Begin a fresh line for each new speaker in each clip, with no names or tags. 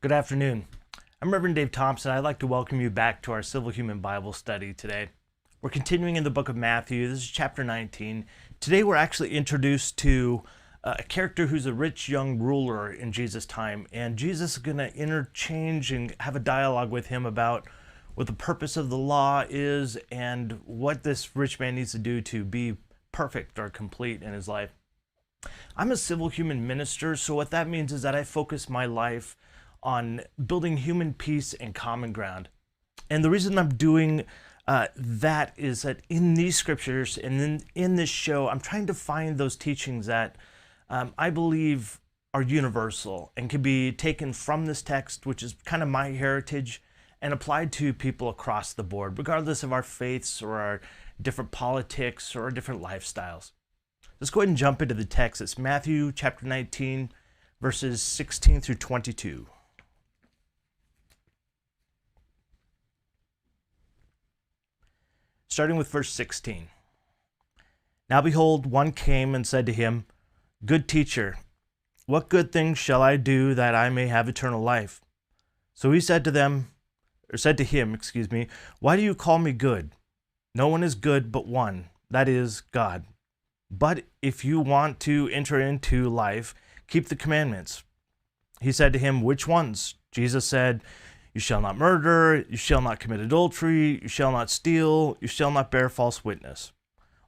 Good afternoon. I'm Rev Dave Thompson. I'd like to welcome you back to our Civil Human Bible study today. We're continuing in the book of Matthew. This is chapter 19. Today we're actually introduced to a character who's a rich young ruler in Jesus' time, and Jesus is going to interchange and have a dialogue with him about what the purpose of the law is and what this rich man needs to do to be perfect or complete in his life. I'm a civil human minister, so what that means is that I focus my life on building human peace and common ground. And the reason I'm doing that is that in these scriptures and then in this show, I'm trying to find those teachings that I believe are universal and can be taken from this text, which is kind of my heritage, and applied to people across the board, regardless of our faiths or our different politics or our different lifestyles. Let's go ahead and jump into the text. It's Matthew chapter 19, verses 16 through 22. Starting with verse 16. Now behold, one came and said to him, Good teacher, what good things shall I do that I may have eternal life? So he said to him, Why do you call me good? No one is good but one, that is God. But if you want to enter into life, keep the commandments. He said to him, Which ones? Jesus said, You shall not murder, you shall not commit adultery, you shall not steal, you shall not bear false witness.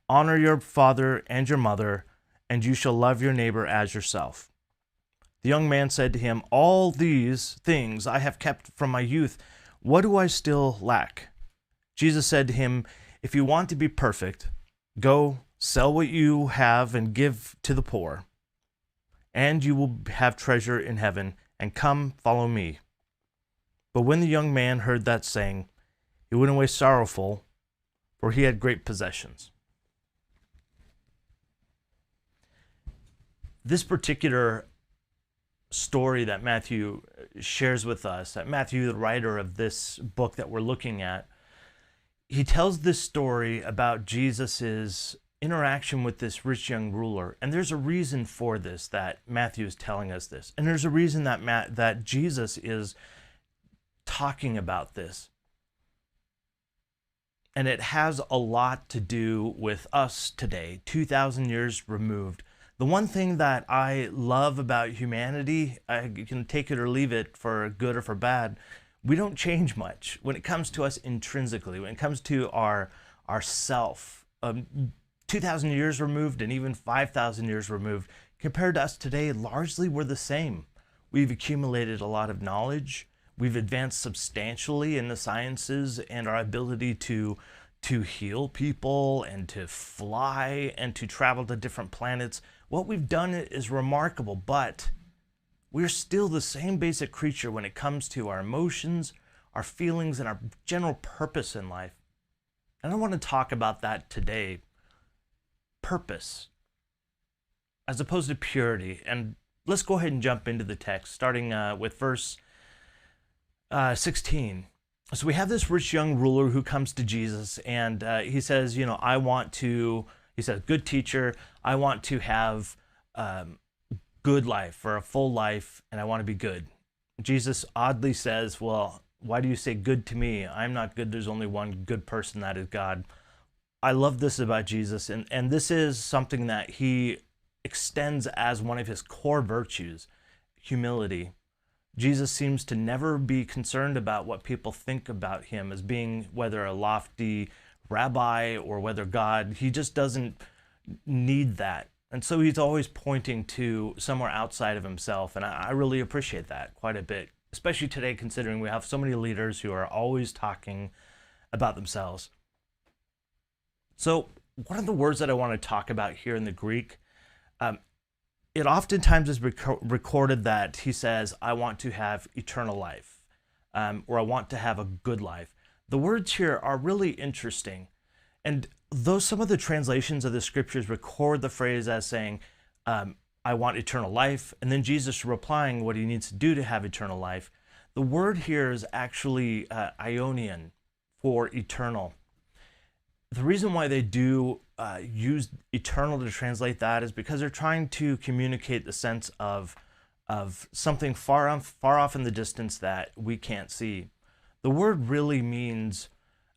Honor your father and your mother, and you shall love your neighbor as yourself. The young man said to him, All these things I have kept from my youth. What do I still lack? Jesus said to him, If you want to be perfect, go sell what you have and give to the poor, and you will have treasure in heaven, and come follow me. But when the young man heard that saying, he went away sorrowful, for he had great possessions. This particular story that Matthew shares with us, that Matthew, the writer of this book that we're looking at, he tells this story about Jesus's interaction with this rich young ruler. And there's a reason for this, that Matthew is telling us this. And there's a reason that Jesus is talking about this. And it has a lot to do with us today, 2,000 years removed. The one thing that I love about humanity, you can take it or leave it for good or for bad, we don't change much when it comes to us intrinsically, when it comes to our self. 2,000 years removed and even 5,000 years removed, compared to us today, largely we're the same. We've accumulated a lot of knowledge. We've advanced substantially in the sciences and our ability to heal people and to fly and to travel to different planets. What we've done is remarkable, but we're still the same basic creature when it comes to our emotions, our feelings, and our general purpose in life. And I want to talk about that today. Purpose, as opposed to purity. And let's go ahead and jump into the text, starting with verse 16. So we have this rich young ruler who comes to Jesus, and he says, he says, Good teacher, I want to have good life, or a full life, and I want to be good. Jesus oddly says, Well, why do you say good to me? I'm not good. There's only one good person, that is God. I love this about Jesus, and this is something that he extends as one of his core virtues, humility. Jesus seems to never be concerned about what people think about him as being whether a lofty rabbi or whether God. He just doesn't need that. And so he's always pointing to somewhere outside of himself, and I really appreciate that quite a bit, especially today considering we have so many leaders who are always talking about themselves. So one of the words that I want to talk about here in the Greek, it oftentimes is recorded that he says, I want to have eternal life, or I want to have a good life. The words here are really interesting. And though some of the translations of the scriptures record the phrase as saying, I want eternal life, and then Jesus replying what he needs to do to have eternal life, the word here is actually Ionian for eternal. The reason why they do use eternal to translate that is because they're trying to communicate the sense of of something far off in the distance that we can't see. The word really means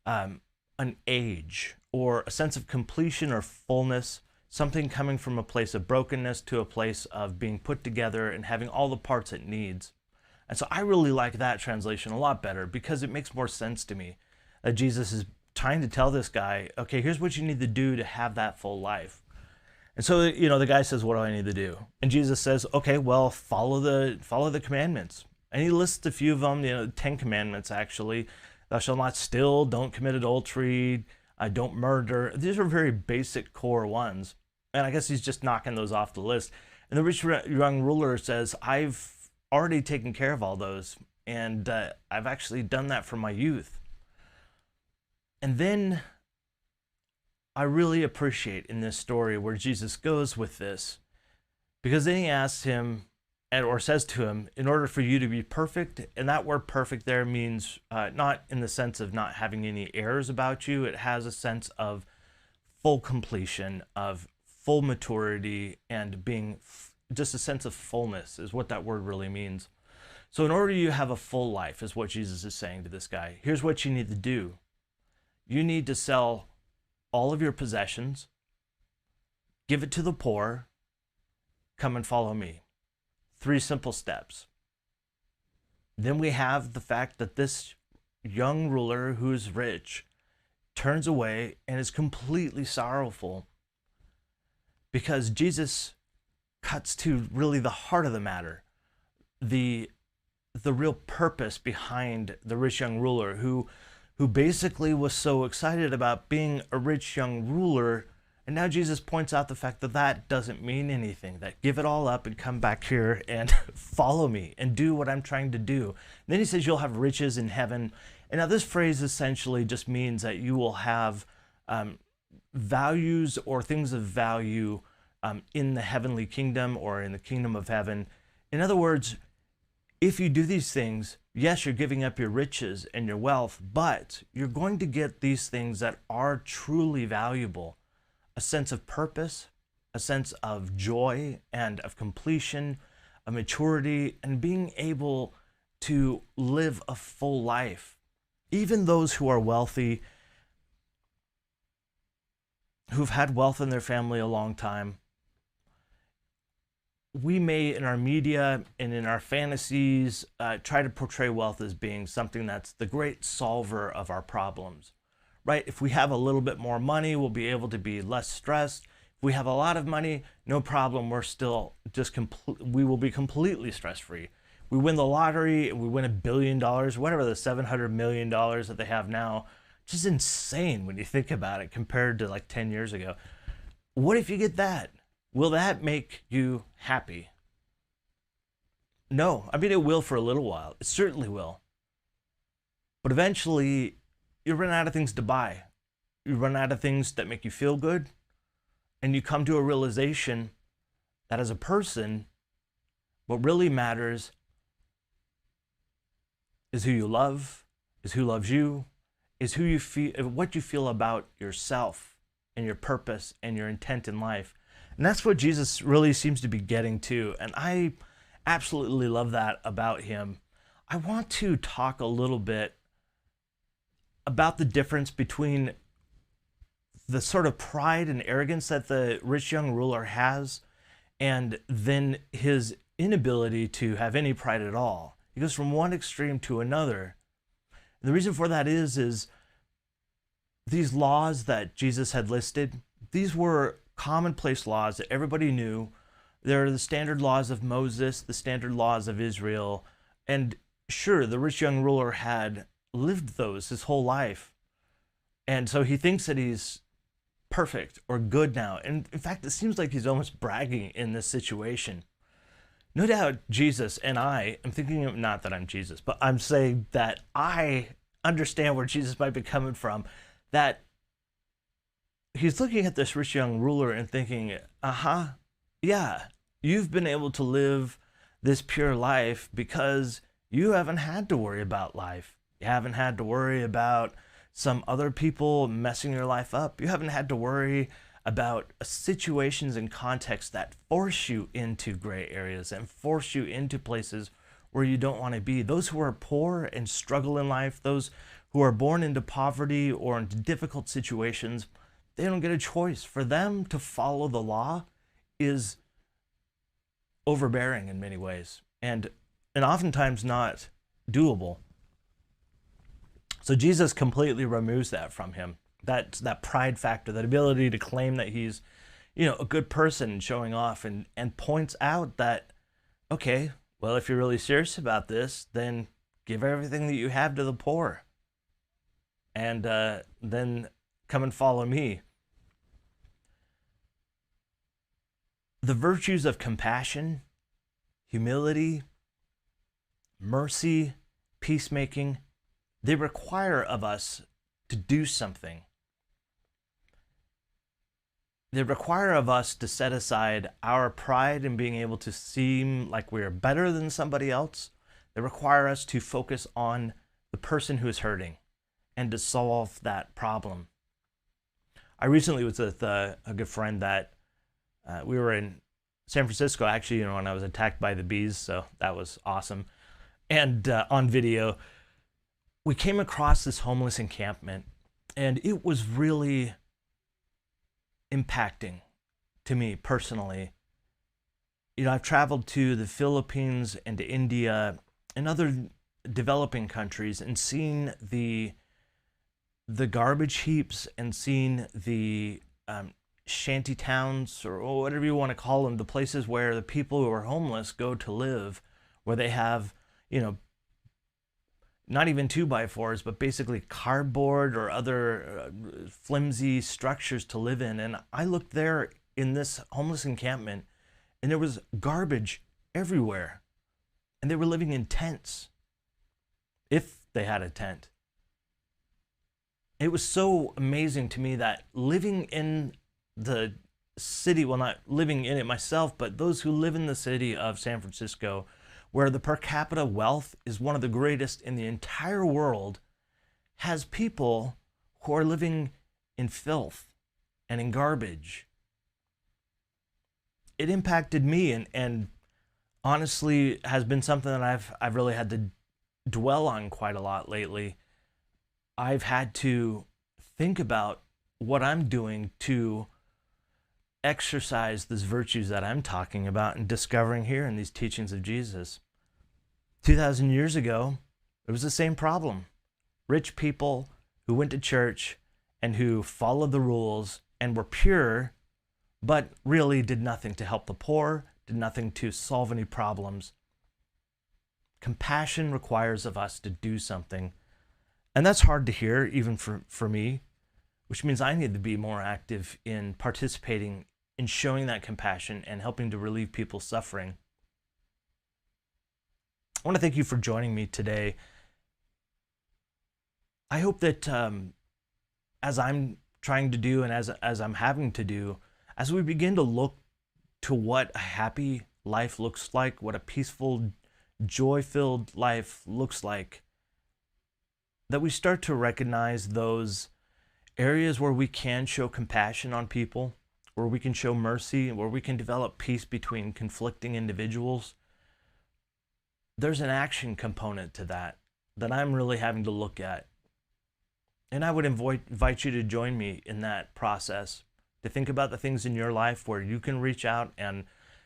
an age or a sense of completion or fullness, something coming from a place of brokenness to a place of being put together and having all the parts it needs. And so I really like that translation a lot better because it makes more sense to me that Jesus is trying to tell this guy, okay, here's what you need to do to have that full life. And so, the guy says, what do I need to do? And Jesus says, okay, well, follow the commandments. And he lists a few of them, 10 commandments actually. Thou shalt not steal, don't commit adultery, don't murder. These are very basic core ones. And I guess he's just knocking those off the list. And the rich young ruler says, I've already taken care of all those. And I've actually done that from my youth. And then I really appreciate in this story where Jesus goes with this, because then he asks him, or says to him, in order for you to be perfect, and that word perfect there means not in the sense of not having any errors about you. It has a sense of full completion, of full maturity, and being just a sense of fullness is what that word really means. So in order you have a full life is what Jesus is saying to this guy. Here's what you need to do. You need to sell all of your possessions, give it to the poor, come and follow me. 3 simple steps. Then we have the fact that this young ruler who's rich turns away and is completely sorrowful because Jesus cuts to really the heart of the matter, the real purpose behind the rich young ruler who basically was so excited about being a rich young ruler. And now Jesus points out the fact that that doesn't mean anything, that give it all up and come back here and follow me and do what I'm trying to do. And then he says, you'll have riches in heaven. And now this phrase essentially just means that you will have values or things of value in the heavenly kingdom or in the kingdom of heaven. In other words, if you do these things, yes, you're giving up your riches and your wealth, but you're going to get these things that are truly valuable. A sense of purpose, a sense of joy and of completion, a maturity, and being able to live a full life. Even those who are wealthy, who've had wealth in their family a long time, we may, in our media and in our fantasies, try to portray wealth as being something that's the great solver of our problems, right? If we have a little bit more money, we'll be able to be less stressed. If we have a lot of money, no problem. We're still just we will be completely stress-free. We win the lottery and we win $1 billion, whatever the $700 million that they have now, which is insane when you think about it compared to like 10 years ago. What if you get that? Will that make you happy? No. I mean, it will for a little while. It certainly will. But eventually, you run out of things to buy. You run out of things that make you feel good. And you come to a realization that as a person, what really matters is who you love, is who loves you, is who you feel, what you feel about yourself and your purpose and your intent in life. And that's what Jesus really seems to be getting to. And I absolutely love that about him. I want to talk a little bit about the difference between the sort of pride and arrogance that the rich young ruler has and then his inability to have any pride at all. He goes from one extreme to another. And the reason for that is these laws that Jesus had listed, these were commonplace laws that everybody knew. They're the standard laws of Moses, the standard laws of Israel. And sure, the rich young ruler had lived those his whole life. And so he thinks that he's perfect or good now. And in fact, it seems like he's almost bragging in this situation. No doubt Jesus and I am thinking of, not that I'm Jesus, but I'm saying that I understand where Jesus might be coming from, that he's looking at this rich young ruler and thinking, yeah, you've been able to live this pure life because you haven't had to worry about life. You haven't had to worry about some other people messing your life up. You haven't had to worry about situations and contexts that force you into gray areas and force you into places where you don't want to be. Those who are poor and struggle in life, those who are born into poverty or into difficult situations, they don't get a choice. For them to follow the law is overbearing in many ways and oftentimes not doable. So Jesus completely removes that from him. That pride factor, that ability to claim that he's, a good person showing off, and points out that, okay, well, if you're really serious about this, then give everything that you have to the poor. And then come and follow me. The virtues of compassion, humility, mercy, peacemaking, they require of us to do something. They require of us to set aside our pride in being able to seem like we're better than somebody else. They require us to focus on the person who is hurting and to solve that problem. I recently was with a good friend that we were in San Francisco, actually, when I was attacked by the bees, so that was awesome. And on video, we came across this homeless encampment, and it was really impacting to me personally. I've traveled to the Philippines and to India and other developing countries and seen the garbage heaps and seen the shanty towns, or whatever you want to call them, the places where the people who are homeless go to live, where they have, not even 2x4s, but basically cardboard or other flimsy structures to live in. And I looked there in this homeless encampment, and there was garbage everywhere. And they were living in tents, if they had a tent. It was so amazing to me that living in the city, well, not living in it myself, but those who live in the city of San Francisco, where the per capita wealth is one of the greatest in the entire world, has people who are living in filth and in garbage. It impacted me, and honestly has been something that I've really had to dwell on quite a lot lately. I've had to think about what I'm doing to exercise these virtues that I'm talking about and discovering here in these teachings of Jesus. 2,000 years ago, it was the same problem. Rich people who went to church and who followed the rules and were pure, but really did nothing to help the poor, did nothing to solve any problems. Compassion requires of us to do something. And that's hard to hear, even for me, which means I need to be more active in participating in showing that compassion and helping to relieve people's suffering. I want to thank you for joining me today. I hope that as I'm trying to do and as I'm having to do, as we begin to look to what a happy life looks like, what a peaceful, joy-filled life looks like, that we start to recognize those areas where we can show compassion on people, where we can show mercy, where we can develop peace between conflicting individuals. There's an action component to that I'm really having to look at. And I would invite you to join me in that process, to think about the things in your life where you can reach out and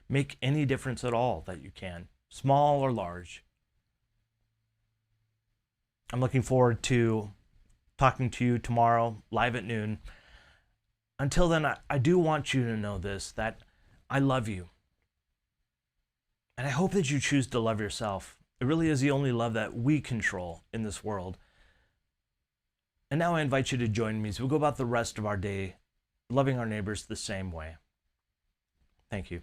make any difference at all that you can, small or large. I'm looking forward to talking to you tomorrow, live at noon. Until then, I do want you to know this, that I love you. And I hope that you choose to love yourself. It really is the only love that we control in this world. And now I invite you to join me as we go about the rest of our day, loving our neighbors the same way. Thank you.